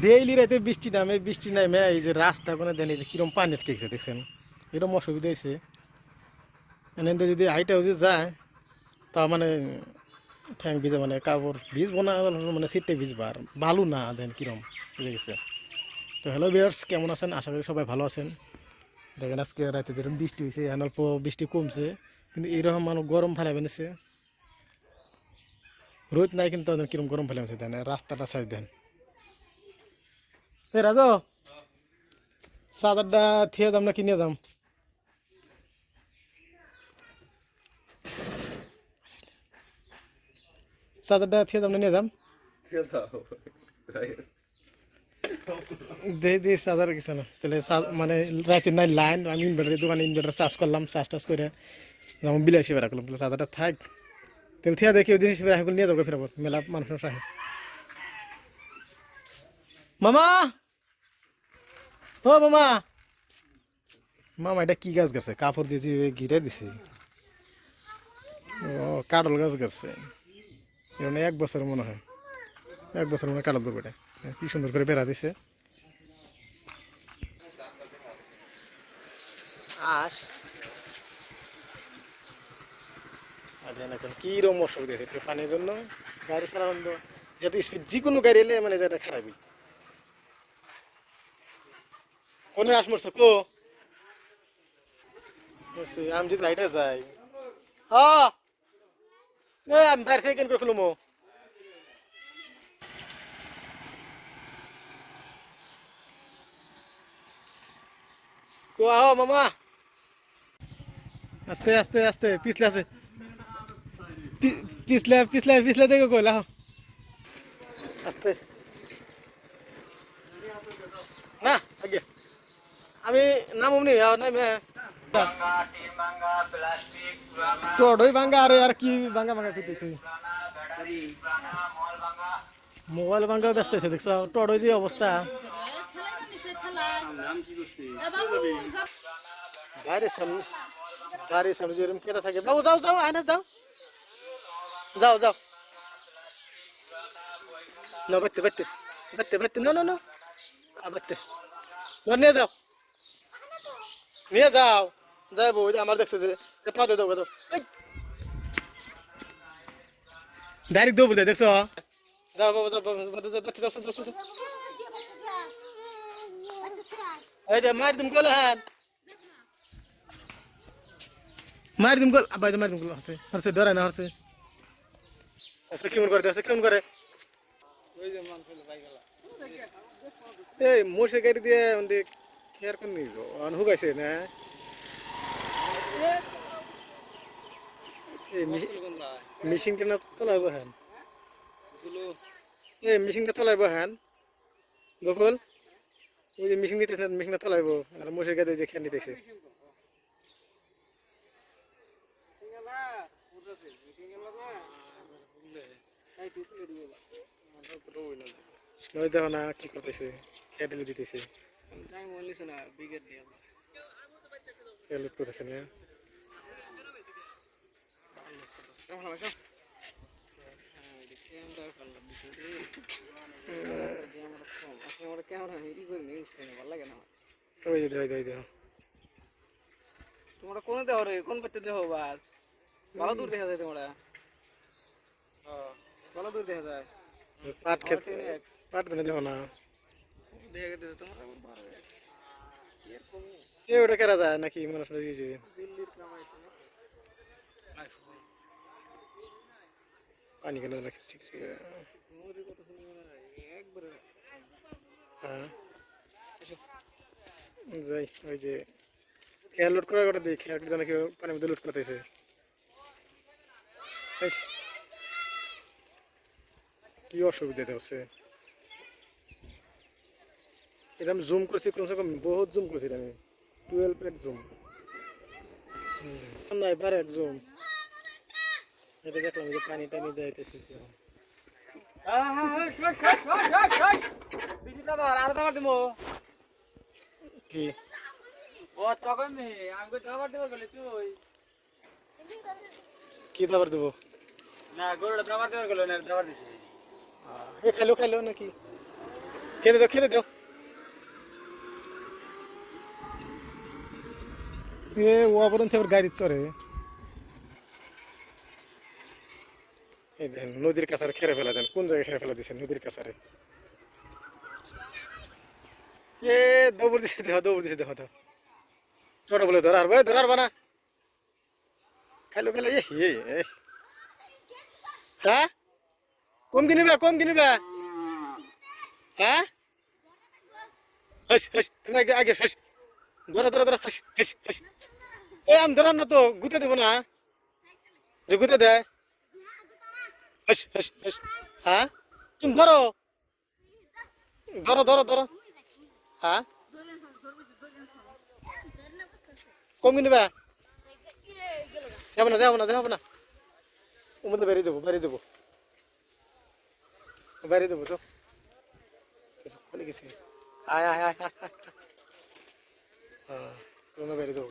Daily রাতে বৃষ্টি নামে এই যে রাস্তা কোনো দেন এই যে কিরম পানি আটকেছে দেখছেন, এরকম অসুবিধা হয়েছে। এনে যদি হাইটাও যে যায় তা মানে ঠ্যাং ভিজে, মানে কাপড় ভিজবো না, মানে সিটে ভিজবো আর বালু না দেন কিরম বুঝে গেছে। তো হ্যালো ভিউয়ার্স, কেমন আছেন? আশা করি সবাই ভালো আছেন। দেখেন আজকে রাতে যেরকম বৃষ্টি হয়েছে, এখন অল্প বৃষ্টি কমছে, কিন্তু এইরকম মানুষ গরম ফেলে বেনেছে। রোদ নাই কিন্তু কিরম গরম ফেলে বেনেছে, দেন রাস্তাটা সাইজ দেন। এ রাজু, চাদরটা থিয়ে দাম না কিনে যাম? চাদরটা থিয়ে দাম না নিয়ে যাম? দে চার্জার কিছু না তাহলে, মানে রাতে নাই লাইন, আমি ইনভার্টারের দোকানে ইনভার্টার চার্জ করলাম, চার্জ করে যেমন বিল হিসেবে রাখলাম, তাহলে চার্জারটা থাক। তাহলে ঠিক দেখি ওই জিনিস হিসেবে রাখলে নিয়ে যাবো ফেরাবো, মেলা মানুষ আহে। মামা, ও মামা, মামা এটা কি গাছ গাছে? কাপড় দিয়েছি ঘিরে দিছি। ও কাটল গাছ গাছে, এখানে 1 বছর মনে হয়, 1 বছর মনে হয় কাটল ধরবে। এটা কি সুন্দর করে বেড়া দিছে। আস কিরম অসুবিধা হয়েছে পানির জন্য, গাড়ি চালানো যাতে স্পিড যে কোনো গাড়ি এলে মানে যেটা খারাপই। কোনে আস মরছো কো? আমি যদি লাইটে যাই, হ্যাঁ আমি বাইরে থেকে কেন করে খুলুম? কো আহ মামা, আস্তে আস্তে আস্তে পিছলে আছে, পিছলে পিছলে পিছলে দেখো কইলা আস্তে না আগে আমি নামুমনি নাই টডই ভাঙ্গা, আরে আর কি ভাঙ্গা ভাঙ্গা করতেছি, মোবাইল ভাঙ্গা ব্যস্ত আছে দেখছো, টডই যে অবস্থা। গাড়ির সামনে, গাড়ির সামনে যেরকম কেটে থাকে, বাবু যাও যাও আয়না যাও, যাও যাও না, বাড়তে বাড়তে বাড়তে বাড়তে, না না না বাড়তে নিয়ে যাও, নিয়ে যাও, যাইবো ওই যে আমার দেখছো যে পা দিয়ে দেবো, ডাইরেক্ট দেবো দেখছো, যাও বাবু যাও বাড়তে যাও, এই যে মার দিম গেল, হ্যাঁ মার দিম গেল, আবার মার দিম গেল, হচ্ছে হচ্ছে ডরাই না, হচ্ছে আচ্ছা কেমন করে আছে কেমন করে, এই মোষে গাড়ি দিয়ে খেয়ার করে নিব হুগাইছে না, এই মেশিন কেন চলাইব হ্যান, এই মেশিনটা চলাইব হ্যান বকুল, ওই যে মেশিন নিতেছে, মেশিনটা চলাইব আর মোষের গাড়ি যে খেয়ার নিতেছে। ওই দেখো না কি করতেছে, খেয়ার ঢেলে দিতেছে, খেয়ার লুট করতেছে না। ওই যে ওই দেখো তোমরা কোন দেহ রে, কোন করতে দেহ বাস ভালো দূর দেখা যায়, তোমরা ভালো দূর দেখা যায়, পাট খেত, পাট বেনে দেখো না, দেখা গেছে তোমরা এরকম এ ওটা কেরা যায় নাকি মানুষ দিয়েছে। দিল্লির কামাই তুমি পানি কেন নাকি শিখছে, তোমাদের কথা শুনে মনে হয় একবারে হ্যাঁ যাই ওই যে খেয়াল লোড করার কথা দিই, খেয়াল নাকি পানির মধ্যে লোড করতেছে। কি অসুবিধা হচ্ছে, এটা আমি জুম করছি কমসে কম বহুত জুম করছি আমি, 12x জুম না এবার এক জুম, এটা দেখলাম যে পানি টানি দেয়তেছে কি, ও তখন নে আমাকে খাবার দেব বলে তুই কি খাবার দেবো? না গরুটা খাবার দেব গেল না, খাবার দিছি এ খাইলো খাইলো নাকি খেতে দাও এ ও আবরণ থেকে গাড়ি চড়ে এই দেখেন নদীর কাছারে খেরে ফেলা দেন কোন জায়গায় খেরে ফেলা দিয়েছেন নদীর কাছারে এ দৌড় দিছে দেখো তো ছোট বলে ধরার বানা খাইলো খেলে হ্যাঁ কোন কিনিবা হ্যাঁ তুমি আগে ধরো আমি ধরার না তো গুতে দেবো না যে গুতে দেয় হ্যাঁ তুমি ধরো হ্যাঁ কম কিনবা যাবো না ও মধ্যে বেরিয়ে যাবো তো চলে গেছি আয় হ্যাঁ বেরিয়ে যাবো